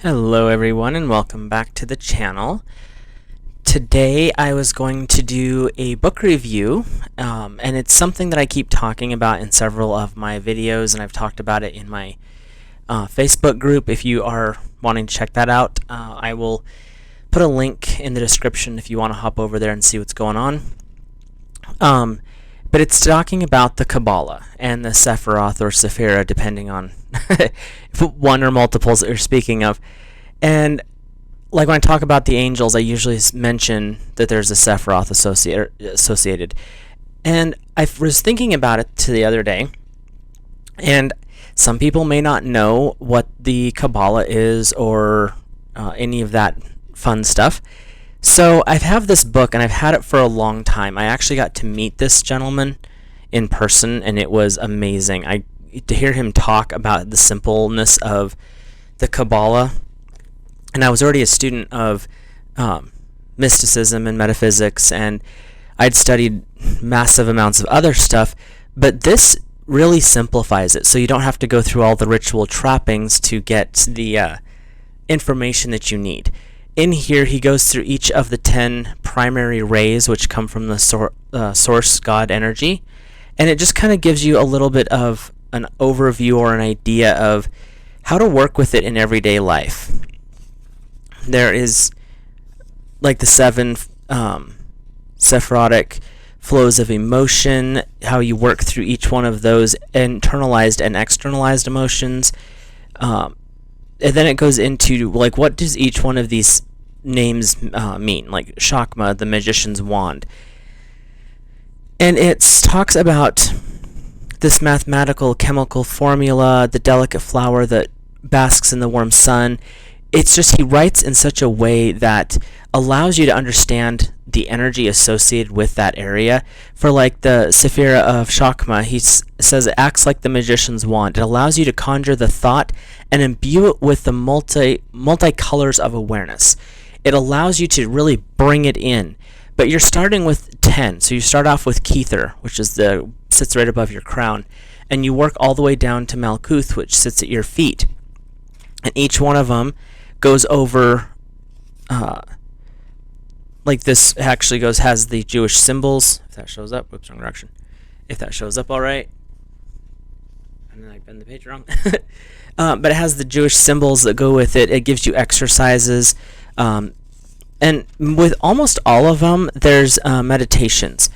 Hello everyone and welcome back to the channel. Today I was going to do a book review and it's something that I keep talking about in several of my videos, and I've talked about it in my Facebook group. If you are wanting to check that out, I will put a link in the description if you want to hop over there and see what's going on. But it's talking about the Kabbalah and the Sephiroth or Sephira, depending on one or multiples that you're speaking of. And like when I talk about the angels, I usually mention that there's a Sephiroth associated. And I was thinking about it the other day, and some people may not know what the Kabbalah is or any of that fun stuff. So I have this book, and I've had it for a long time. I actually got to meet this gentleman in person, and it was amazing. To hear him talk about the simpleness of the Kabbalah, and I was already a student of mysticism and metaphysics, and I'd studied massive amounts of other stuff, but this really simplifies it, so you don't have to go through all the ritual trappings to get the information that you need. In here, he goes through each of the 10 primary rays, which come from the source God energy, and it just kind of gives you a little bit of an overview or an idea of how to work with it in everyday life. There is like the 7 Sephirotic flows of emotion, how you work through each one of those internalized and externalized emotions. And then it goes into, like, what does each one of these names mean? Like Shakma, the magician's wand. And it talks about this mathematical chemical formula, the delicate flower that basks in the warm sun. It's just, he writes in such a way that allows you to understand the energy associated with that area. For like the Sephira of Shakma, he says it acts like the magician's wand. It allows you to conjure the thought and imbue it with the multi-colors of awareness. It allows you to really bring it in. But you're starting with 10, so you start off with Kether, which is sits right above your crown, and you work all the way down to Malkuth, which sits at your feet. And each one of them goes over, like this actually has the Jewish symbols. If that shows up, whoops, wrong direction. If that shows up all right. And then I bend the page wrong. But it has the Jewish symbols that go with it. It gives you exercises. And with almost all of them, there's meditations.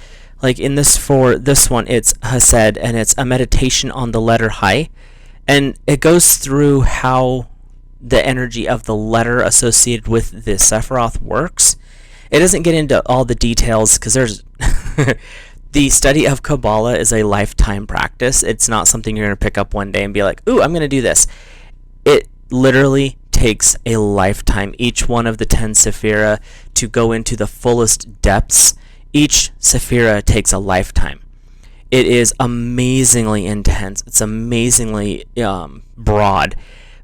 Like in for this one, it's Hesed, and it's a meditation on the letter Hai. And it goes through how the energy of the letter associated with the Sephiroth works. It doesn't get into all the details because there's the study of Kabbalah is a lifetime practice. It's not something you're going to pick up one day and be like, ooh, I'm going to do this. It literally takes a lifetime, each one of the 10 Sephira, to go into the fullest depths. Each Sephira takes a lifetime. It is amazingly intense. It's amazingly broad.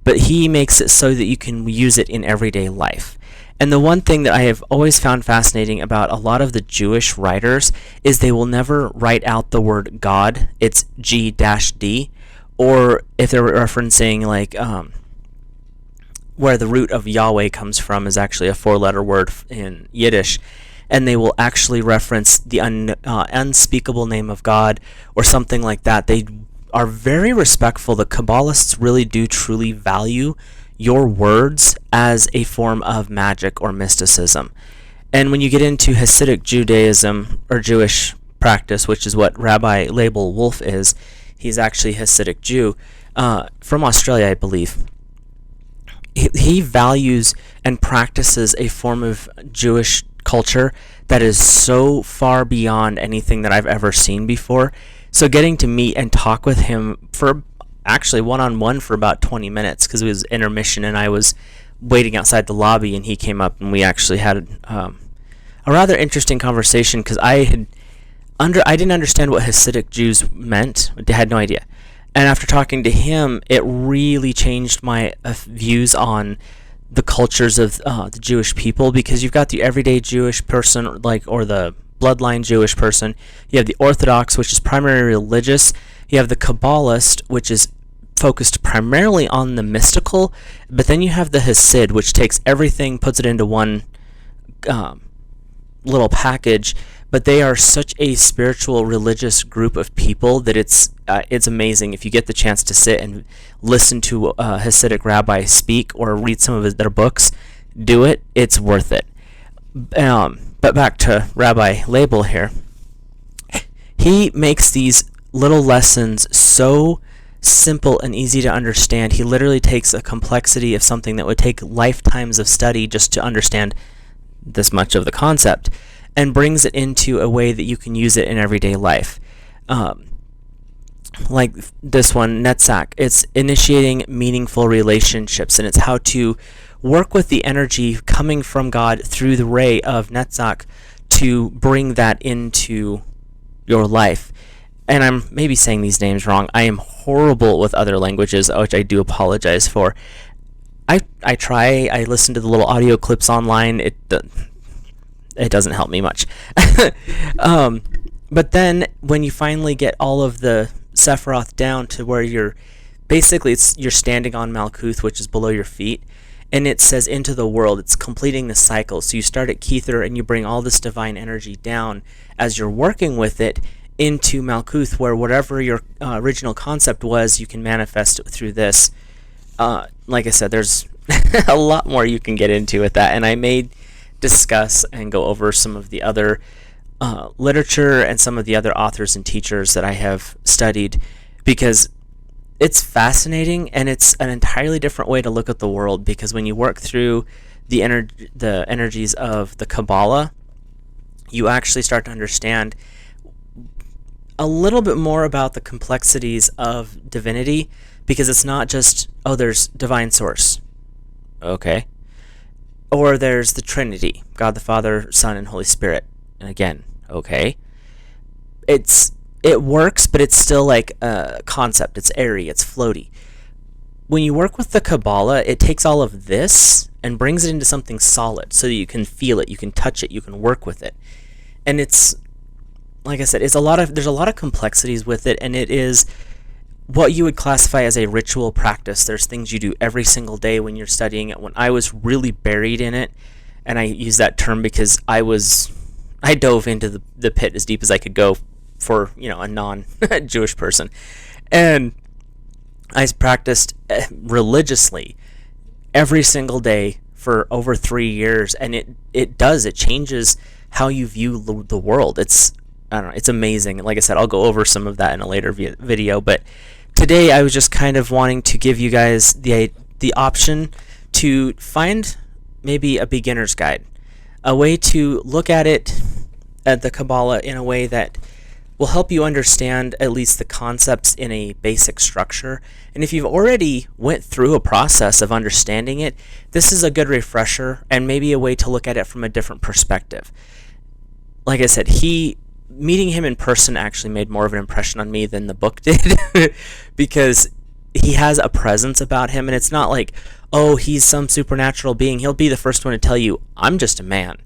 But he makes it so that you can use it in everyday life. And the one thing that I have always found fascinating about a lot of the Jewish writers is they will never write out the word God. It's G-D. Or if they're referencing like where the root of Yahweh comes from is actually a 4-letter word in Yiddish, and they will actually reference the unspeakable name of God or something like that. They are very respectful. The Kabbalists really do truly value your words as a form of magic or mysticism. And when you get into Hasidic Judaism or Jewish practice, which is what Rabbi Label Wolf is, he's actually a Hasidic Jew from Australia, I believe. He values and practices a form of Jewish culture that is so far beyond anything that I've ever seen before. So getting to meet and talk with him for actually one-on-one for about 20 minutes, because it was intermission and I was waiting outside the lobby, and he came up and we actually had a rather interesting conversation, because I didn't understand what Hasidic Jews meant. I had no idea. And after talking to him, it really changed my views on the cultures of the Jewish people, because you've got the everyday Jewish person, or the bloodline Jewish person. You have the Orthodox, which is primarily religious. You have the Kabbalist, which is focused primarily on the mystical, but then you have the Hasid, which takes everything, puts it into one little package. But they are such a spiritual, religious group of people that it's amazing. If you get the chance to sit and listen to a Hasidic rabbi speak or read some of their books, do it. It's worth it. But back to Rabbi Label here. He makes these little lessons so simple and easy to understand. He literally takes a complexity of something that would take lifetimes of study just to understand this much of the concept, and brings it into a way that you can use it in everyday life. Like this one, Netzach, it's initiating meaningful relationships, and it's how to work with the energy coming from God through the ray of Netzach to bring that into your life. And I'm maybe saying these names wrong. I am horrible with other languages, which I do apologize for. I try, I listen to the little audio clips online. It doesn't help me much. But then when you finally get all of the Sephiroth down to where you're standing on Malkuth, which is below your feet, and it says into the world, it's completing the cycle. So you start at Kether and you bring all this divine energy down as you're working with it into Malkuth, where whatever your original concept was, you can manifest it through this. Like I said, there's a lot more you can get into with that, and I may discuss and go over some of the other literature and some of the other authors and teachers that I have studied, because it's fascinating and it's an entirely different way to look at the world. Because when you work through the energies of the Kabbalah, you actually start to understand a little bit more about the complexities of divinity, because it's not just, oh, there's divine source, okay, or there's the Trinity, God the Father, Son, and Holy Spirit, and again, okay. It works, but it's still like a concept. It's airy, it's floaty. When you work with the Kabbalah, it takes all of this and brings it into something solid so that you can feel it, you can touch it, you can work with it. And it's, like I said, there's a lot of complexities with it, and it is what you would classify as a ritual practice. There's things you do every single day when you're studying it. When I was really buried in it, and I use that term because I dove into the pit as deep as I could go for, a non-Jewish person. And I practiced religiously every single day for over 3 years, and it changes how you view the world. It's amazing. Like I said, I'll go over some of that in a later video, but today I was just kind of wanting to give you guys the option to find maybe a beginner's guide, a way to look at the Kabbalah in a way that will help you understand at least the concepts in a basic structure. And if you've already went through a process of understanding it, this is a good refresher and maybe a way to look at it from a different perspective. Like I said, meeting him in person actually made more of an impression on me than the book did, because he has a presence about him, and it's not like, oh, he's some supernatural being. He'll be the first one to tell you, I'm just a man.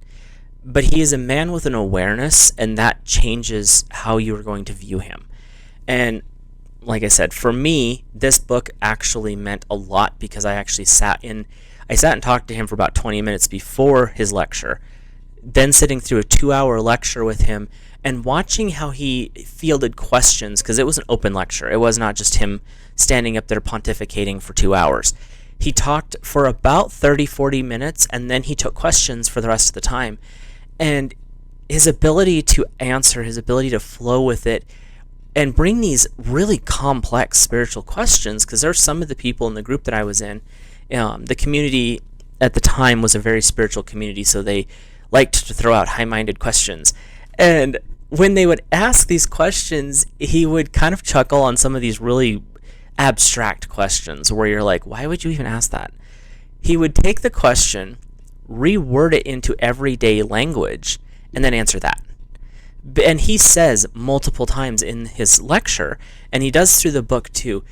But he is a man with an awareness, and that changes how you are going to view him. And like I said, for me, this book actually meant a lot, because I actually sat and talked to him for about 20 minutes before his lecture, then sitting through a 2-hour lecture with him and watching how he fielded questions, because it was an open lecture. It was not just him standing up there pontificating for 2 hours. He talked for about 30-40 minutes, and then he took questions for the rest of the time. And his ability to answer, his ability to flow with it, and bring these really complex spiritual questions, because there are some of the people in the group that I was in, the community at the time was a very spiritual community, so they liked to throw out high-minded questions. And when they would ask these questions, he would kind of chuckle on some of these really abstract questions where you're like, why would you even ask that? He would take the question, reword it into everyday language, and then answer that. And he says multiple times in his lecture, and he does through the book too,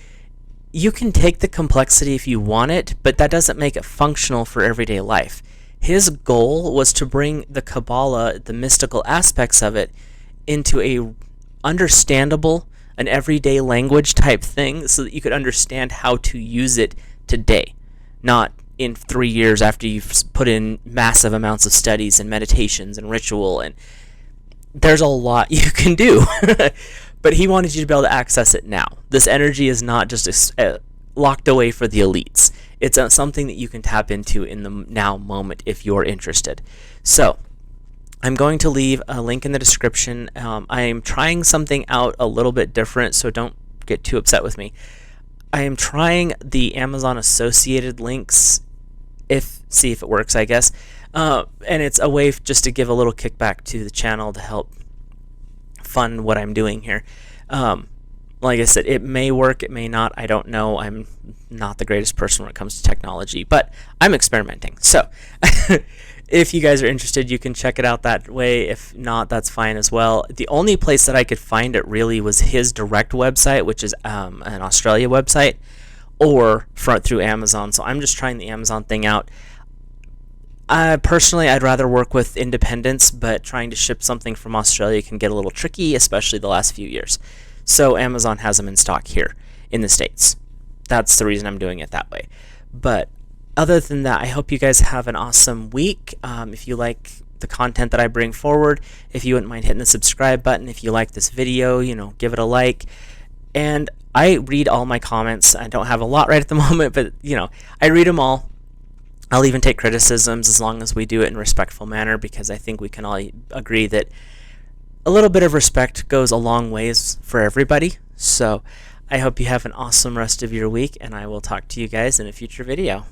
you can take the complexity if you want it, but that doesn't make it functional for everyday life. His goal was to bring the Kabbalah, the mystical aspects of it, into a understandable, an everyday language type thing so that you could understand how to use it today, not in 3 years after you've put in massive amounts of studies and meditations and ritual. And there's a lot you can do. But he wanted you to be able to access it now. This energy is not just locked away for the elites. It's something that you can tap into in the now moment if you're interested. So I'm going to leave a link in the description. I am trying something out a little bit different, so don't get too upset with me. I am trying the Amazon associated links, see if it works, I guess. And it's a way just to give a little kickback to the channel to help fund what I'm doing here. Like I said, it may work, it may not, I don't know. I'm not the greatest person when it comes to technology, but I'm experimenting. So if you guys are interested, you can check it out that way. If not, that's fine as well. The only place that I could find it really was his direct website, which is an Australia website, or through Amazon. So I'm just trying the Amazon thing out. Personally, I'd rather work with independents, but trying to ship something from Australia can get a little tricky, especially the last few years. So Amazon has them in stock here in the States. That's the reason I'm doing it that way. But other than that, I hope you guys have an awesome week. If you like the content that I bring forward, if you wouldn't mind hitting the subscribe button. If you like this video, give it a like. And I read all my comments. I don't have a lot right at the moment, but I read them all. I'll even take criticisms as long as we do it in a respectful manner, because I think we can all agree that a little bit of respect goes a long ways for everybody. So I hope you have an awesome rest of your week, and I will talk to you guys in a future video.